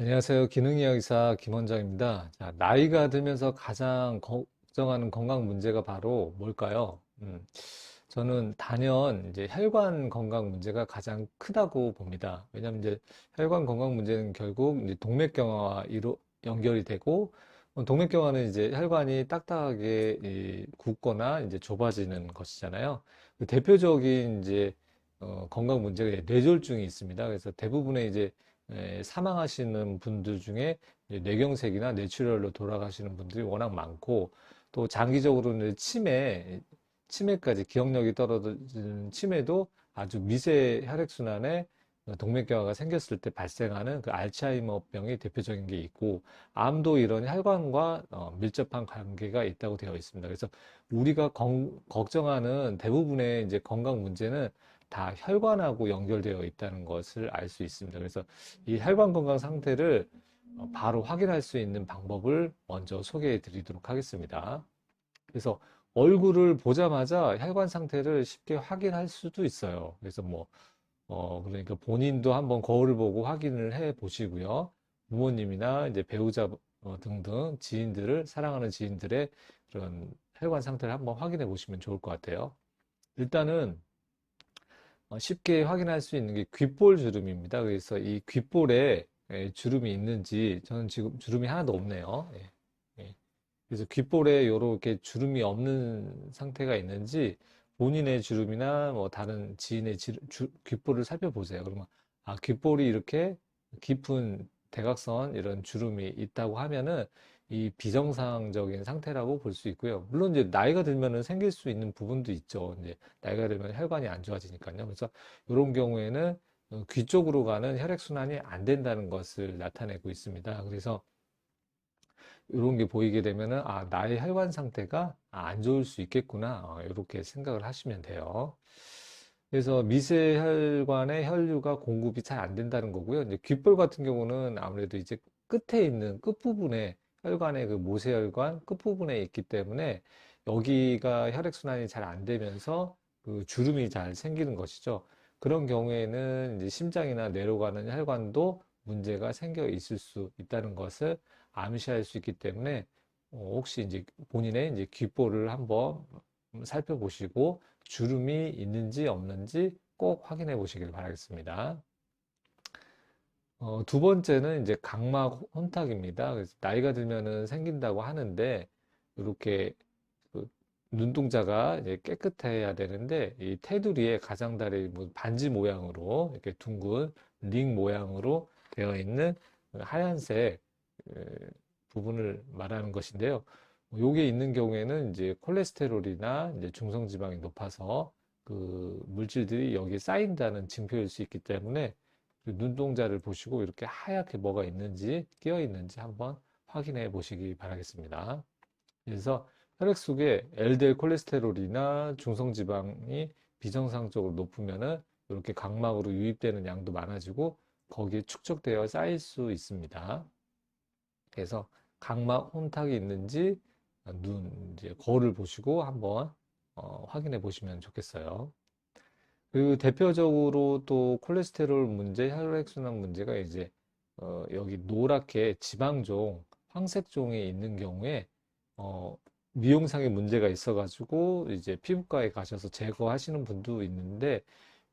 안녕하세요. 기능이야기사 김원장입니다. 자, 나이가 들면서 가장 걱정하는 건강 문제가 바로 뭘까요? 저는 단연 이제 혈관 건강 문제가 가장 크다고 봅니다. 왜냐하면 이제 혈관 건강 문제는 결국 이제 동맥경화와 연결이 되고, 동맥경화는 이제 혈관이 딱딱하게 굳거나 이제 좁아지는 것이잖아요. 그 대표적인 이제 건강 문제가 뇌졸중이 있습니다. 그래서 대부분의 이제 사망하시는 분들 중에 이제 뇌경색이나 뇌출혈로 돌아가시는 분들이 워낙 많고, 또 장기적으로는 치매까지 기억력이 떨어지는 치매도 아주 미세 혈액순환에 동맥경화가 생겼을 때 발생하는 그 알츠하이머병이 대표적인 게 있고, 암도 이런 혈관과 밀접한 관계가 있다고 되어 있습니다. 그래서 우리가 걱정하는 대부분의 이제 건강 문제는 다 혈관하고 연결되어 있다는 것을 알 수 있습니다. 그래서 이 혈관 건강 상태를 바로 확인할 수 있는 방법을 먼저 소개해 드리도록 하겠습니다. 그래서 얼굴을 보자마자 혈관 상태를 쉽게 확인할 수도 있어요. 그래서 그러니까 본인도 한번 거울을 보고 확인을 해 보시고요. 부모님이나 이제 배우자 등등 사랑하는 지인들의 그런 혈관 상태를 한번 확인해 보시면 좋을 것 같아요. 일단은 쉽게 확인할 수 있는 게 귓볼 주름입니다. 그래서 이 귓볼에 주름이 있는지, 저는 지금 주름이 하나도 없네요. 예, 예. 그래서 귓볼에 이렇게 주름이 없는 상태가 있는지 본인의 주름이나 뭐 다른 지인의 귓볼을 살펴보세요. 그러면 귓볼이 이렇게 깊은 대각선 이런 주름이 있다고 하면은 이 비정상적인 상태라고 볼 수 있고요. 물론 이제 나이가 들면은 생길 수 있는 부분도 있죠. 이제 나이가 들면 혈관이 안 좋아지니까요. 그래서 이런 경우에는 귀 쪽으로 가는 혈액순환이 안 된다는 것을 나타내고 있습니다. 그래서 이런 게 보이게 되면은 나의 혈관 상태가 안 좋을 수 있겠구나. 이렇게 생각을 하시면 돼요. 그래서 미세혈관의 혈류가 공급이 잘 안 된다는 거고요. 이제 귓볼 같은 경우는 아무래도 이제 끝에 있는 끝부분에 혈관의 그 모세혈관 끝부분에 있기 때문에 여기가 혈액순환이 잘 안 되면서 그 주름이 잘 생기는 것이죠. 그런 경우에는 이제 심장이나 뇌로 가는 혈관도 문제가 생겨 있을 수 있다는 것을 암시할 수 있기 때문에 혹시 이제 본인의 이제 귓볼을 한번 살펴보시고 주름이 있는지 없는지 꼭 확인해 보시길 바라겠습니다. 두 번째는 이제 각막 혼탁입니다. 그래서 나이가 들면은 생긴다고 하는데 이렇게 그 눈동자가 이제 깨끗해야 되는데 이 테두리에 가장자리 반지 모양으로 이렇게 둥근 링 모양으로 되어 있는 그 하얀색 부분을 말하는 것인데요. 요게 있는 경우에는 이제 콜레스테롤이나 이제 중성지방이 높아서 그 물질들이 여기에 쌓인다는 징표일 수 있기 때문에 그 눈동자를 보시고 이렇게 하얗게 뭐가 있는지 끼어 있는지 한번 확인해 보시기 바라겠습니다. 그래서 혈액 속에 LDL 콜레스테롤이나 중성지방이 비정상적으로 높으면은 이렇게 각막으로 유입되는 양도 많아지고 거기에 축적되어 쌓일 수 있습니다. 그래서 각막 혼탁이 있는지 이제 거울을 보시고 한번 확인해 보시면 좋겠어요. 그리고 대표적으로 또 콜레스테롤 문제, 혈액순환 문제가 이제 여기 노랗게 지방종, 황색종이 있는 경우에 어, 미용상의 문제가 있어가지고 이제 피부과에 가셔서 제거하시는 분도 있는데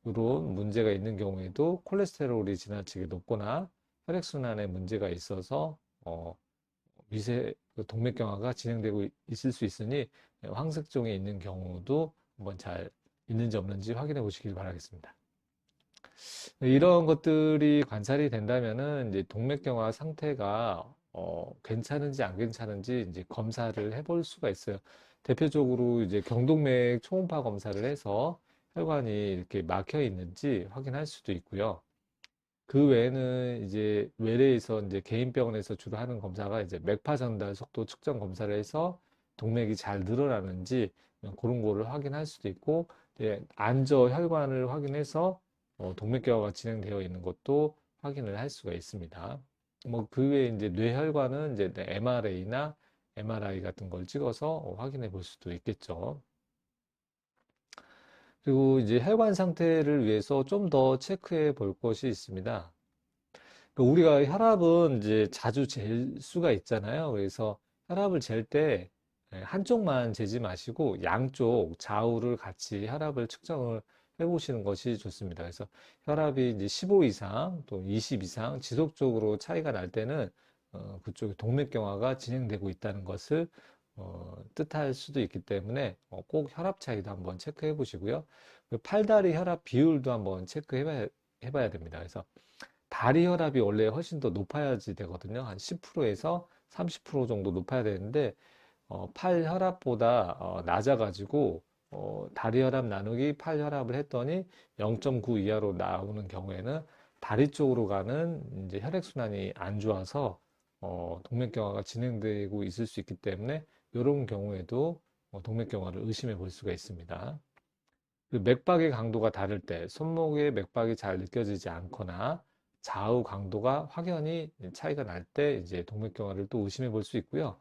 이런 문제가 있는 경우에도 콜레스테롤이 지나치게 높거나 혈액순환에 문제가 있어서 미세 그 동맥경화가 진행되고 있을 수 있으니 황색종이 있는 경우도 한번 잘 있는지 없는지 확인해 보시길 바라겠습니다. 이런 것들이 관찰이 된다면은 이제 동맥경화 상태가 괜찮은지 안 괜찮은지 이제 검사를 해볼 수가 있어요. 대표적으로 이제 경동맥 초음파 검사를 해서 혈관이 이렇게 막혀 있는지 확인할 수도 있고요. 그 외에는 이제 외래에서 이제 개인 병원에서 주로 하는 검사가 이제 맥파 전달 속도 측정 검사를 해서 동맥이 잘 늘어나는지 그런 거를 확인할 수도 있고, 이제 안저 혈관을 확인해서 동맥경화가 진행되어 있는 것도 확인을 할 수가 있습니다. 그 외에 이제 뇌혈관은 이제 MRA나 MRI 같은 걸 찍어서 확인해 볼 수도 있겠죠. 그리고 이제 혈관 상태를 위해서 좀 더 체크해 볼 것이 있습니다. 우리가 혈압은 이제 자주 잴 수가 있잖아요. 그래서 혈압을 잴 때 한쪽만 재지 마시고 양쪽 좌우를 같이 혈압을 측정을 해보시는 것이 좋습니다. 그래서 혈압이 이제 15 이상 또 20 이상 지속적으로 차이가 날 때는 그쪽에 동맥경화가 진행되고 있다는 것을 뜻할 수도 있기 때문에 꼭 혈압 차이도 한번 체크해 보시고요. 그 팔다리 혈압 비율도 한번 해봐야 됩니다. 그래서 다리 혈압이 원래 훨씬 더 높아야지 되거든요. 한 10%에서 30% 정도 높아야 되는데 팔 혈압보다 낮아가지고 다리 혈압 나누기 팔 혈압을 했더니 0.9 이하로 나오는 경우에는 다리 쪽으로 가는 이제 혈액순환이 안 좋아서 동맥경화가 진행되고 있을 수 있기 때문에 이런 경우에도 동맥경화를 의심해 볼 수가 있습니다. 그 맥박의 강도가 다를 때 손목의 맥박이 잘 느껴지지 않거나 좌우 강도가 확연히 차이가 날 때 이제 동맥경화를 또 의심해 볼 수 있고요.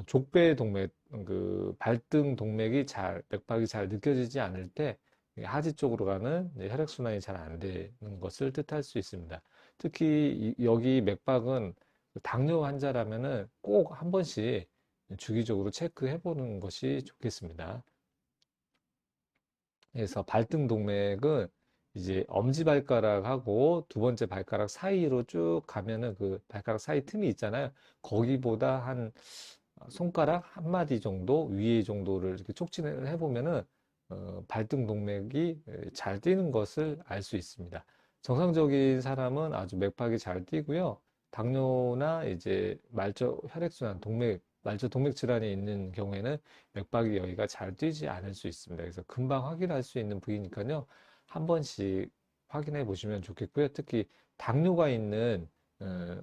족배 동맥, 그 발등 동맥이 맥박이 잘 느껴지지 않을 때 하지 쪽으로 가는 혈액순환이 잘 안 되는 것을 뜻할 수 있습니다. 특히 여기 맥박은 당뇨 환자라면은 꼭 한 번씩 주기적으로 체크해 보는 것이 좋겠습니다. 그래서 발등 동맥은 이제 엄지발가락하고 두 번째 발가락 사이로 쭉 가면은 그 발가락 사이 틈이 있잖아요. 거기보다 한 손가락 한 마디 정도 위에 정도를 이렇게 촉진을 해보면은 발등 동맥이 잘 뛰는 것을 알 수 있습니다. 정상적인 사람은 아주 맥박이 잘 뛰고요. 당뇨나 이제 말초 혈액순환, 말초 동맥 질환이 있는 경우에는 맥박이 여기가 잘 뛰지 않을 수 있습니다. 그래서 금방 확인할 수 있는 부위니까요. 한 번씩 확인해 보시면 좋겠고요. 특히 당뇨가 있는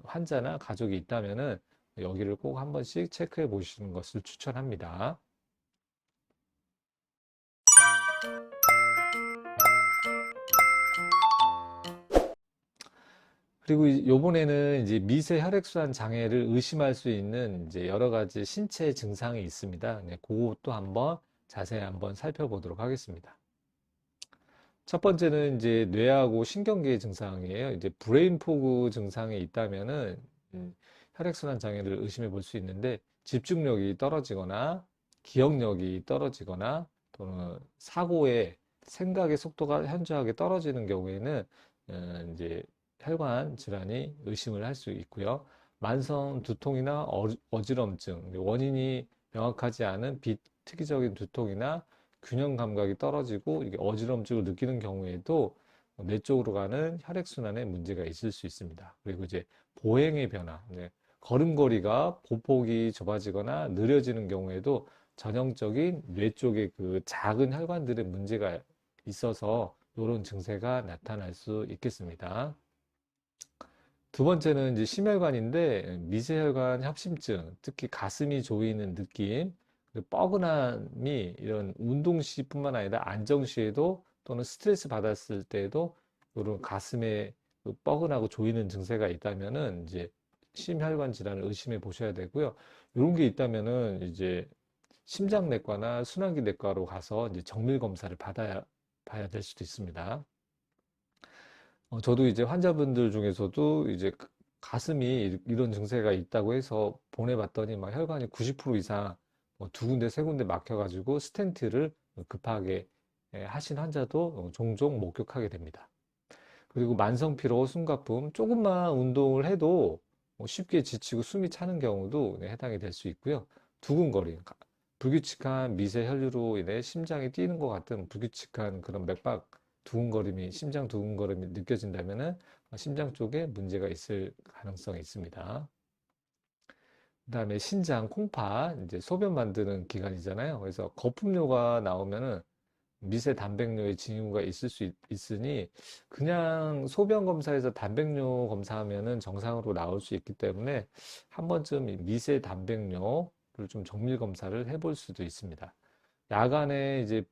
환자나 가족이 있다면은 여기를 꼭 한 번씩 체크해 보시는 것을 추천합니다. 그리고 요번에는 이제 미세 혈액순환 장애를 의심할 수 있는 이제 여러 가지 신체 증상이 있습니다. 네, 그것도 한번 자세히 한번 살펴보도록 하겠습니다. 첫 번째는 이제 뇌하고 신경계 증상이에요. 이제 브레인 포그 증상이 있다면은 혈액순환 장애를 의심해 볼 수 있는데 집중력이 떨어지거나 기억력이 떨어지거나 또는 사고의 생각의 속도가 현저하게 떨어지는 경우에는 이제 혈관 질환이 의심을 할 수 있고요. 만성 두통이나 어지럼증, 원인이 명확하지 않은 비특이적인 두통이나 균형 감각이 떨어지고 이게 어지럼증을 느끼는 경우에도 뇌 쪽으로 가는 혈액순환에 문제가 있을 수 있습니다. 그리고 이제 보행의 변화, 네. 걸음걸이가 보폭이 좁아지거나 느려지는 경우에도 전형적인 뇌 쪽의 그 작은 혈관들의 문제가 있어서 이런 증세가 나타날 수 있겠습니다. 두 번째는 이제 심혈관인데 미세혈관 협심증, 특히 가슴이 조이는 느낌, 그리고 뻐근함이 이런 운동 시뿐만 아니라 안정 시에도 또는 스트레스 받았을 때에도 이런 가슴에 그 뻐근하고 조이는 증세가 있다면은 이제 심혈관 질환을 의심해 보셔야 되고요. 이런 게 있다면은 이제 심장내과나 순환기내과로 가서 이제 정밀 검사를 봐야 될 수도 있습니다. 저도 이제 환자분들 중에서도 이제 가슴이 이런 증세가 있다고 해서 보내봤더니 막 혈관이 90% 이상 뭐두 군데, 세 군데 막혀가지고 스텐트를 급하게 하신 환자도 종종 목격하게 됩니다. 그리고 만성 피로, 숨가쁨, 조금만 운동을 해도 쉽게 지치고 숨이 차는 경우도 해당이 될 수 있고요. 두근거림, 불규칙한 미세 혈류로 인해 심장이 뛰는 것 같은 불규칙한 그런 맥박 두근거림이, 심장 두근거림이 느껴진다면은 심장 쪽에 문제가 있을 가능성이 있습니다. 그다음에 신장, 콩팥, 이제 소변 만드는 기관이잖아요. 그래서 거품료가 나오면은 미세 단백뇨의 징후가 있을 수 있으니 그냥 소변 검사에서 단백뇨 검사하면은 정상으로 나올 수 있기 때문에 한 번쯤 이 미세 단백뇨를 좀 정밀 검사를 해볼 수도 있습니다. 야간에 이제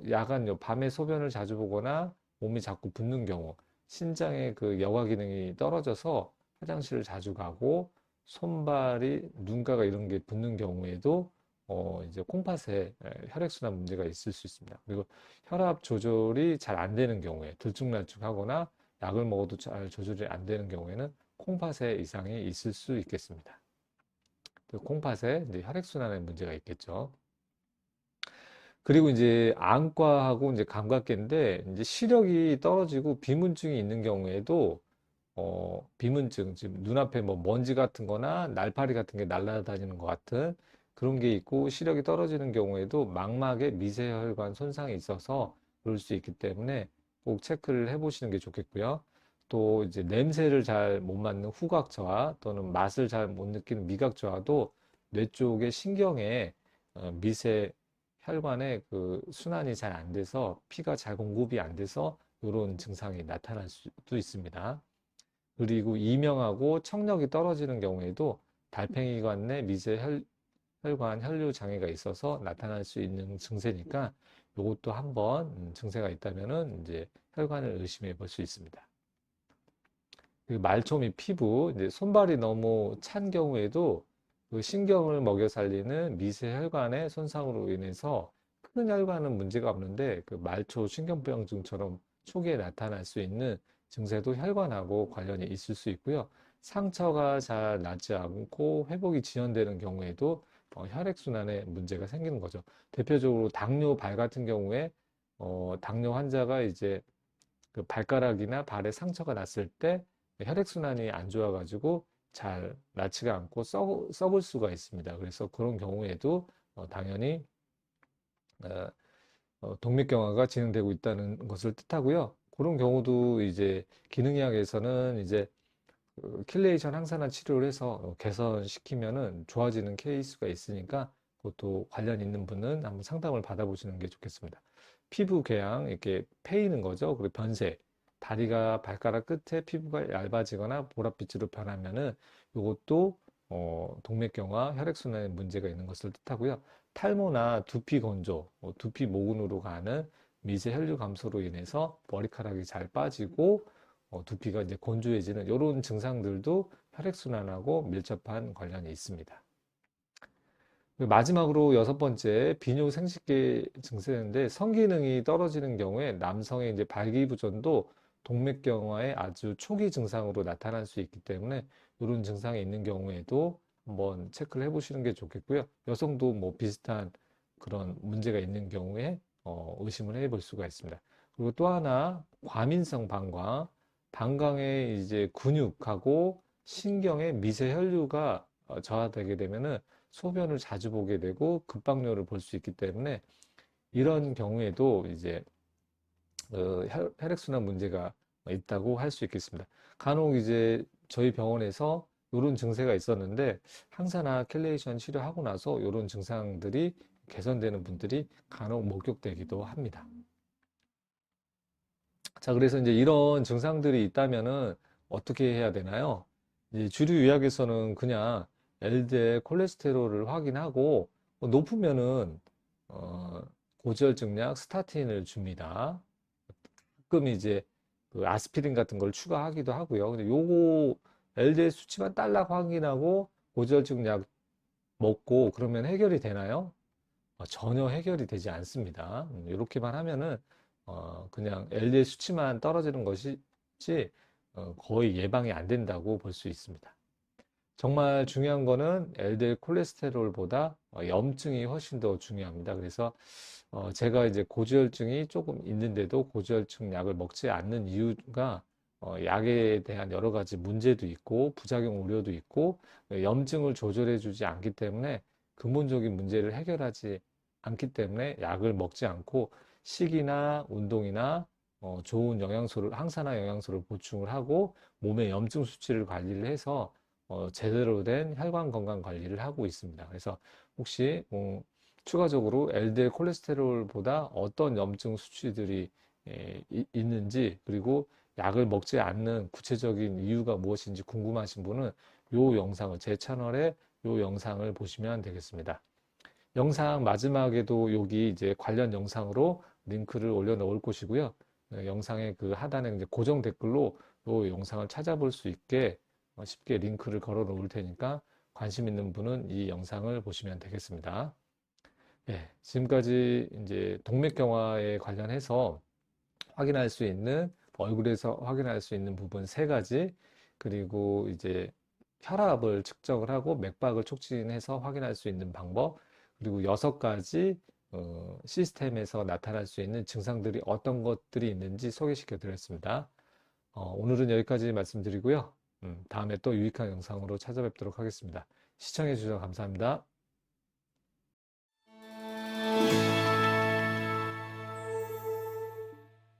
야간요, 밤에 소변을 자주 보거나 몸이 자꾸 붓는 경우, 신장의 그 여과 기능이 떨어져서 화장실을 자주 가고 손발이 눈가가 이런 게 붓는 경우에도 이제 콩팥에 혈액순환 문제가 있을 수 있습니다. 그리고 혈압 조절이 잘 안 되는 경우에 들쭉날쭉하거나 약을 먹어도 잘 조절이 안 되는 경우에는 콩팥에 이상이 있을 수 있겠습니다. 그 콩팥에 이제 혈액순환에 문제가 있겠죠. 그리고 이제 안과하고 이제 감각계인데 이제 시력이 떨어지고 비문증이 있는 경우에도 비문증, 지금 눈앞에 뭐 먼지 같은 거나 날파리 같은 게 날아다니는 것 같은 그런 게 있고 시력이 떨어지는 경우에도 망막에 미세혈관 손상이 있어서 그럴 수 있기 때문에 꼭 체크를 해 보시는 게 좋겠고요. 또 이제 냄새를 잘 못 맡는 후각저하 또는 맛을 잘 못 느끼는 미각저하도 뇌 쪽의 신경에 미세 혈관에 그 순환이 잘 안 돼서 피가 잘 공급이 안 돼서 이런 증상이 나타날 수도 있습니다. 그리고 이명하고 청력이 떨어지는 경우에도 달팽이관 내 미세 혈관 혈류 장애가 있어서 나타날 수 있는 증세니까 이것도 한번 증세가 있다면은 이제 혈관을 의심해 볼 수 있습니다. 그 말초 및 피부, 이제 손발이 너무 찬 경우에도 그 신경을 먹여 살리는 미세 혈관의 손상으로 인해서 큰 혈관은 문제가 없는데 그 말초 신경병증처럼 초기에 나타날 수 있는 증세도 혈관하고 관련이 있을 수 있고요. 상처가 잘 낫지 않고 회복이 지연되는 경우에도 혈액순환에 문제가 생기는 거죠. 대표적으로 당뇨발 같은 경우에 당뇨 환자가 이제 그 발가락이나 발에 상처가 났을 때 혈액순환이 안 좋아가지고 잘 낫지가 않고 썩을 수가 있습니다. 그래서 그런 경우에도 당연히 어, 동맥경화가 진행되고 있다는 것을 뜻하고요. 그런 경우도 이제 기능의학에서는 이제 그 킬레이션 항산화 치료를 해서 개선시키면은 좋아지는 케이스가 있으니까 그것도 관련 있는 분은 한번 상담을 받아보시는 게 좋겠습니다. 피부 궤양 이렇게 패이는 거죠. 그리고 변색, 다리가 발가락 끝에 피부가 얇아지거나 보랏빛으로 변하면은 이것도 동맥경화, 혈액순환에 문제가 있는 것을 뜻하고요. 탈모나 두피 건조, 두피 모근으로 가는 미세 혈류 감소로 인해서 머리카락이 잘 빠지고 두피가 이제 건조해지는 이런 증상들도 혈액순환하고 밀접한 관련이 있습니다. 마지막으로 여섯 번째 비뇨생식계 증세인데 성기능이 떨어지는 경우에 남성의 이제 발기부전도 동맥경화의 아주 초기 증상으로 나타날 수 있기 때문에 이런 증상이 있는 경우에도 한번 체크를 해보시는 게 좋겠고요. 여성도 뭐 비슷한 그런 문제가 있는 경우에 의심을 해볼 수가 있습니다. 그리고 또 하나 과민성 방광, 방광의 이제 근육하고 신경의 미세 혈류가 저하되게 되면은 소변을 자주 보게 되고 급박료를 볼 수 있기 때문에 이런 경우에도 이제 혈액순환 문제가 있다고 할 수 있겠습니다. 간혹 이제 저희 병원에서 이런 증세가 있었는데 항산화 켈레이션 치료하고 나서 이런 증상들이 개선되는 분들이 간혹 목격되기도 합니다. 자, 그래서 이제 이런 증상들이 있다면은 어떻게 해야 되나요? 이제 주류 의학에서는 그냥 LDL 콜레스테롤을 확인하고 높으면은 어, 고지혈증 약 스타틴을 줍니다. 가끔 이제 그 아스피린 같은 걸 추가하기도 하고요. 근데 요거 LDL 수치만 딸락 확인하고 고지혈증 약 먹고 그러면 해결이 되나요? 전혀 해결이 되지 않습니다. 이렇게만 하면은 그냥 LDL 수치만 떨어지는 것이지 거의 예방이 안 된다고 볼 수 있습니다. 정말 중요한 거는 LDL 콜레스테롤보다 염증이 훨씬 더 중요합니다. 그래서 제가 이제 고지혈증이 조금 있는데도 고지혈증 약을 먹지 않는 이유가 약에 대한 여러 가지 문제도 있고 부작용 우려도 있고 염증을 조절해 주지 않기 때문에 근본적인 문제를 해결하지 않기 때문에 약을 먹지 않고 식이나 운동이나 좋은 영양소를 항산화 영양소를 보충을 하고 몸의 염증 수치를 관리를 해서 제대로 된 혈관 건강 관리를 하고 있습니다. 그래서 혹시 추가적으로 LDL 콜레스테롤보다 어떤 염증 수치들이 있는지 그리고 약을 먹지 않는 구체적인 이유가 무엇인지 궁금하신 분은 요 영상을 제 채널에 요 영상을 보시면 되겠습니다. 영상 마지막에도 여기 이제 관련 영상으로 링크를 올려놓을 것이고요. 영상의 그 하단에 이제 고정 댓글로 요 영상을 찾아볼 수 있게 쉽게 링크를 걸어 놓을 테니까 관심 있는 분은 이 영상을 보시면 되겠습니다. 예, 지금까지 이제 동맥경화에 관련해서 확인할 수 있는 얼굴에서 확인할 수 있는 부분 세 가지, 그리고 이제 혈압을 측정을 하고 맥박을 촉진해서 확인할 수 있는 방법, 그리고 6가지 시스템에서 나타날 수 있는 증상들이 어떤 것들이 있는지 소개시켜 드렸습니다. 오늘은 여기까지 말씀드리고요. 다음에 또 유익한 영상으로 찾아뵙도록 하겠습니다. 시청해 주셔서 감사합니다.